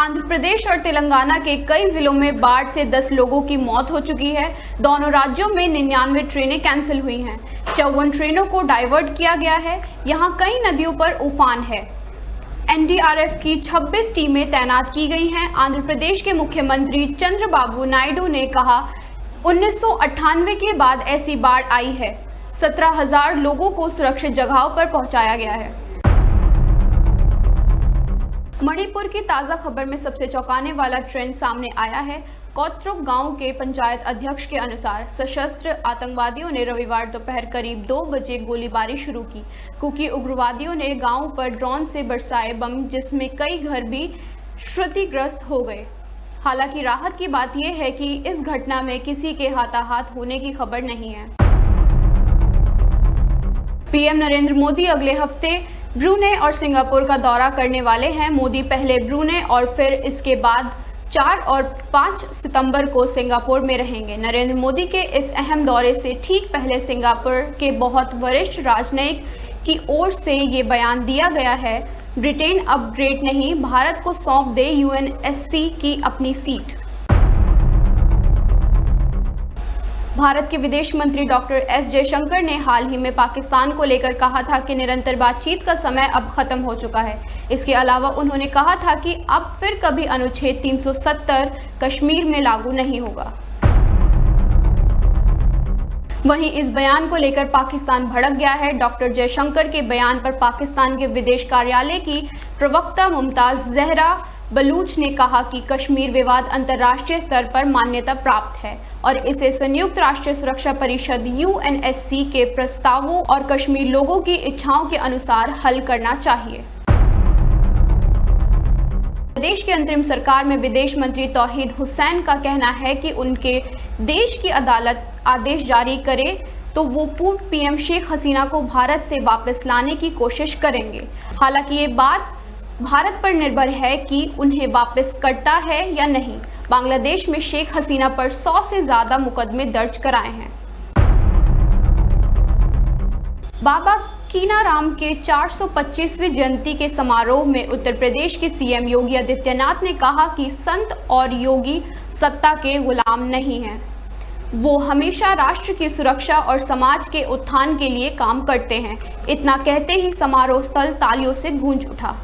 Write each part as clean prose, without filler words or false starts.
आंध्र प्रदेश और तेलंगाना के कई जिलों में बाढ़ से 10 लोगों की मौत हो चुकी है। दोनों राज्यों में 99 ट्रेनें कैंसिल हुई हैं। 54 ट्रेनों को डाइवर्ट किया गया है। यहां कई नदियों पर उफान है। एनडीआरएफ की 26 टीमें तैनात की गई हैं। आंध्र प्रदेश के मुख्यमंत्री चंद्रबाबू नायडू ने कहा, 1998 के बाद ऐसी बाढ़ आई है। 17,000 लोगों को सुरक्षित जगहों पर पहुंचाया गया है। मणिपुर की ताज़ा खबर में सबसे चौंकाने वाला ट्रेंड सामने आया है। कोत्रक गांव के पंचायत अध्यक्ष के अनुसार सशस्त्र आतंकवादियों ने रविवार दोपहर करीब 2 बजे गोलीबारी शुरू की। कुकी उग्रवादियों ने गांव पर ड्रोन से बरसाए बम, जिसमें कई घर भी क्षतिग्रस्त हो गए। हालांकि राहत की बात यह है कि इस घटना में किसी के हाथाहाथ होने की खबर नहीं है। पीएम नरेंद्र मोदी अगले हफ्ते ब्रूनेई और सिंगापुर का दौरा करने वाले हैं। मोदी पहले ब्रूनेई और फिर इसके बाद 4 और 5 सितंबर को सिंगापुर में रहेंगे। नरेंद्र मोदी के इस अहम दौरे से ठीक पहले सिंगापुर के बहुत वरिष्ठ राजनयिक की ओर से ये बयान दिया गया है, ब्रिटेन अब ग्रेट नहीं, भारत को सौंप दे यूएनएससी की अपनी सीट। भारत के विदेश मंत्री डॉक्टर एस जयशंकर ने हाल ही में पाकिस्तान को लेकर कहा था कि निरंतर बातचीत का समय अब खत्म हो चुका है। इसके अलावा उन्होंने कहा था कि अब फिर कभी अनुच्छेद 370 कश्मीर में लागू नहीं होगा। वहीं इस बयान को लेकर पाकिस्तान भड़क गया है। डॉक्टर जयशंकर के बयान पर पाकिस्तान के विदेश कार्यालय की प्रवक्ता मुमताज जहरा बलूच ने कहा कि कश्मीर विवाद अंतर्राष्ट्रीय स्तर पर मान्यता प्राप्त है और इसे संयुक्त राष्ट्र सुरक्षा परिषद यूएनएससी के प्रस्तावों और कश्मीर लोगों की इच्छाओं के अनुसार हल करना चाहिए। प्रदेश की अंतरिम सरकार में विदेश मंत्री तौहीद हुसैन का कहना है कि उनके देश की अदालत आदेश जारी करे तो वो पूर्व पीएम शेख हसीना को भारत से वापस लाने की कोशिश करेंगे। हालांकि ये बात भारत पर निर्भर है कि उन्हें वापस करता है या नहीं। बांग्लादेश में शेख हसीना पर 100 से ज्यादा मुकदमे दर्ज कराए हैं। बाबा कीनाराम के 425वीं जयंती के समारोह में उत्तर प्रदेश के सीएम योगी आदित्यनाथ ने कहा कि संत और योगी सत्ता के गुलाम नहीं हैं। वो हमेशा राष्ट्र की सुरक्षा और समाज के उत्थान के लिए काम करते हैं। इतना कहते ही समारोह स्थल तालियों से गूंज उठा।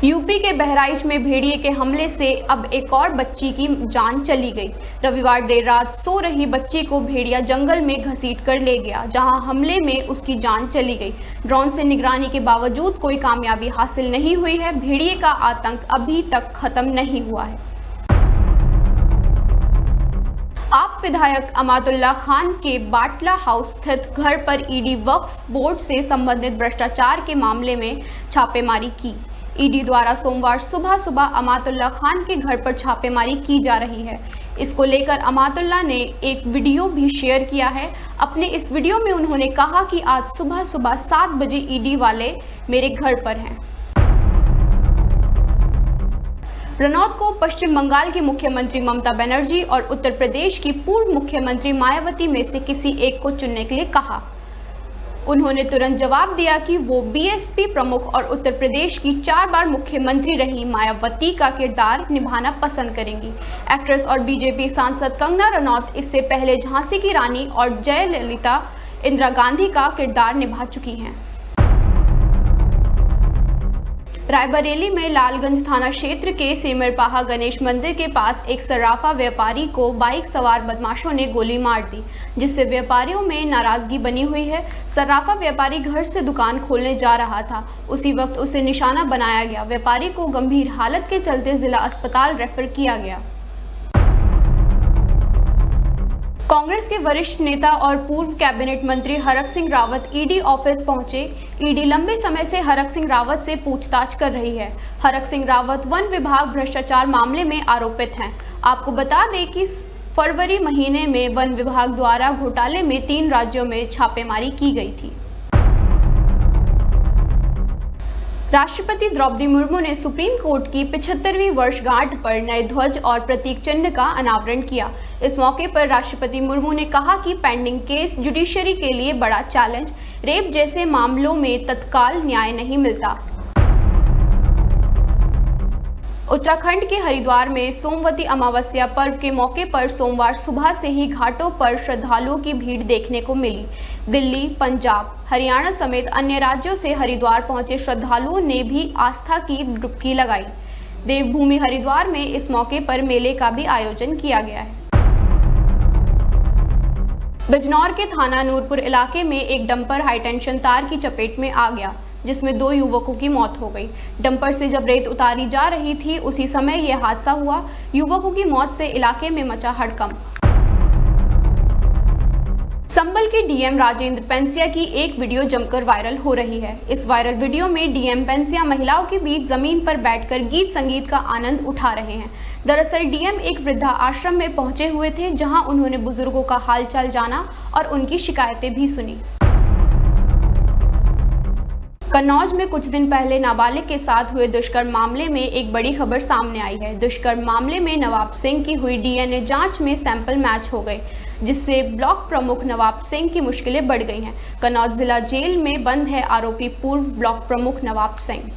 यूपी के बहराइच में भेड़िए के हमले से अब एक और बच्ची की जान चली गई। रविवार देर रात सो रही बच्ची को भेड़िया जंगल में घसीट कर ले गया, जहां हमले में उसकी जान चली गई। ड्रोन से निगरानी के बावजूद कोई कामयाबी हासिल नहीं हुई है। भेड़िए का आतंक अभी तक खत्म नहीं हुआ है। आप विधायक अमातुल्ला खान के बाटला हाउस स्थित घर पर ईडी वक्फ बोर्ड से संबंधित भ्रष्टाचार के मामले में छापेमारी की। ईडी द्वारा सोमवार सुबह अमातुल्ला खान के घर पर छापेमारी की जा रही है। इसको लेकर अमातुल्ला ने एक वीडियो भी शेयर किया है। अपने इस वीडियो में उन्होंने कहा कि आज सुबह 7 बजे ईडी वाले मेरे घर पर हैं। रनौत को पश्चिम बंगाल की मुख्यमंत्री ममता बनर्जी और उत्तर प्रदेश की पूर्व मुख्यमंत्री मायावती में से किसी एक को चुनने के लिए कहा। उन्होंने तुरंत जवाब दिया कि वो बीएसपी प्रमुख और उत्तर प्रदेश की 4 बार मुख्यमंत्री रही मायावती का किरदार निभाना पसंद करेंगी। एक्ट्रेस और बीजेपी सांसद कंगना रनौत इससे पहले झांसी की रानी और जयललिता इंदिरा गांधी का किरदार निभा चुकी हैं। रायबरेली में लालगंज थाना क्षेत्र के सेमरपाहा गणेश मंदिर के पास एक सर्राफा व्यापारी को बाइक सवार बदमाशों ने गोली मार दी, जिससे व्यापारियों में नाराजगी बनी हुई है। सर्राफा व्यापारी घर से दुकान खोलने जा रहा था, उसी वक्त उसे निशाना बनाया गया। व्यापारी को गंभीर हालत के चलते जिला अस्पताल रेफर किया गया। कांग्रेस के वरिष्ठ नेता और पूर्व कैबिनेट मंत्री हरक सिंह रावत ईडी ऑफिस पहुंचे। ईडी लंबे समय से हरक सिंह रावत से पूछताछ कर रही है। हरक सिंह रावत वन विभाग भ्रष्टाचार मामले में आरोपित हैं। आपको बता दें कि फरवरी महीने में वन विभाग द्वारा घोटाले में 3 राज्यों में छापेमारी की गई थी। राष्ट्रपति द्रौपदी मुर्मू ने सुप्रीम कोर्ट की 75वीं वर्षगांठ पर नए ध्वज और प्रतीक चिन्ह का अनावरण किया। इस मौके पर राष्ट्रपति मुर्मू ने कहा कि पेंडिंग केस जुडिशरी के लिए बड़ा चैलेंज, रेप जैसे मामलों में तत्काल न्याय नहीं मिलता। उत्तराखंड के हरिद्वार में सोमवती अमावस्या पर्व के मौके पर सोमवार सुबह से ही घाटों पर श्रद्धालुओं की भीड़ देखने को मिली। दिल्ली, पंजाब, हरियाणा समेत अन्य राज्यों से हरिद्वार पहुंचे श्रद्धालुओं ने भी आस्था की डुबकी लगाई। देवभूमि हरिद्वार में इस मौके पर मेले का भी आयोजन किया गया है। बिजनौर के थाना नूरपुर इलाके में एक डंपर हाईटेंशन तार की चपेट में आ गया, जिसमें 2 युवकों की मौत हो गई। डंपर से जब रेत उतारी जा रही थी, उसी समय यह हादसा हुआ। युवकों की मौत से इलाके में मचा हड़कंप। संबल के डीएम राजेंद्र पेंसिया की एक वीडियो जमकर वायरल हो रही है। इस वायरल वीडियो में डीएम पेंसिया महिलाओं के बीच जमीन पर बैठकर गीत संगीत का आनंद उठा रहे हैं। दरअसल डीएम एक वृद्धा आश्रम में पहुंचे हुए थे, जहां उन्होंने बुजुर्गों का हालचाल जाना और उनकी शिकायतें भी सुनी। कन्नौज में कुछ दिन पहले नाबालिग के साथ हुए दुष्कर्म मामले में एक बड़ी खबर सामने आई है। दुष्कर्म मामले में नवाब सिंह की हुई डीएनए जांच में सैंपल मैच हो गए, जिससे ब्लॉक प्रमुख नवाब सिंह की मुश्किलें बढ़ गई हैं। कन्नौज जिला जेल में बंद है आरोपी पूर्व ब्लॉक प्रमुख नवाब सिंह।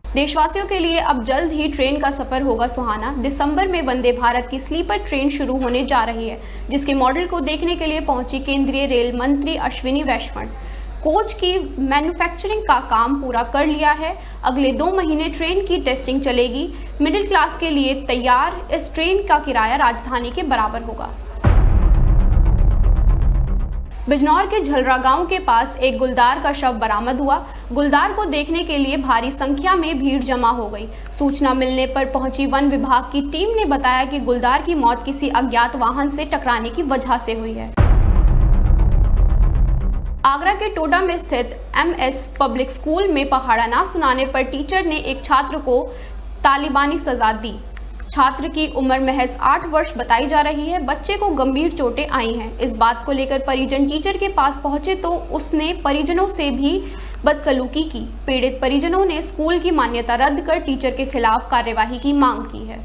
देशवासियों के लिए अब जल्द ही ट्रेन का सफर होगा सुहाना। दिसंबर में वंदे भारत की स्लीपर ट्रेन शुरू होने जा रही है, जिसके मॉडल को देखने के लिए पहुंची केंद्रीय रेल मंत्री अश्विनी वैष्णव। कोच की मैन्युफैक्चरिंग का काम पूरा कर लिया है। अगले 2 महीने ट्रेन की टेस्टिंग चलेगी। मिडिल क्लास के लिए तैयार इस ट्रेन का किराया राजधानी के बराबर होगा। बिजनौर के झलरा गांव के पास एक गुलदार का शव बरामद हुआ। गुलदार को देखने के लिए भारी संख्या में भीड़ जमा हो गई। सूचना मिलने पर पहुंची वन विभाग की टीम ने बताया कि गुलदार की मौत किसी अज्ञात वाहन से टकराने की वजह से हुई है। आगरा के टोडा में स्थित एमएस पब्लिक स्कूल में पहाड़ा ना सुनाने पर टीचर ने एक छात्र को तालिबानी सजा दी। छात्र की उम्र महज 8 वर्ष बताई जा रही है। बच्चे को गंभीर चोटें आई हैं। इस बात को लेकर परिजन टीचर के पास पहुंचे तो उसने परिजनों से भी बदसलूकी की। पीड़ित परिजनों ने स्कूल की मान्यता रद्द कर टीचर के खिलाफ कार्यवाही की मांग की है।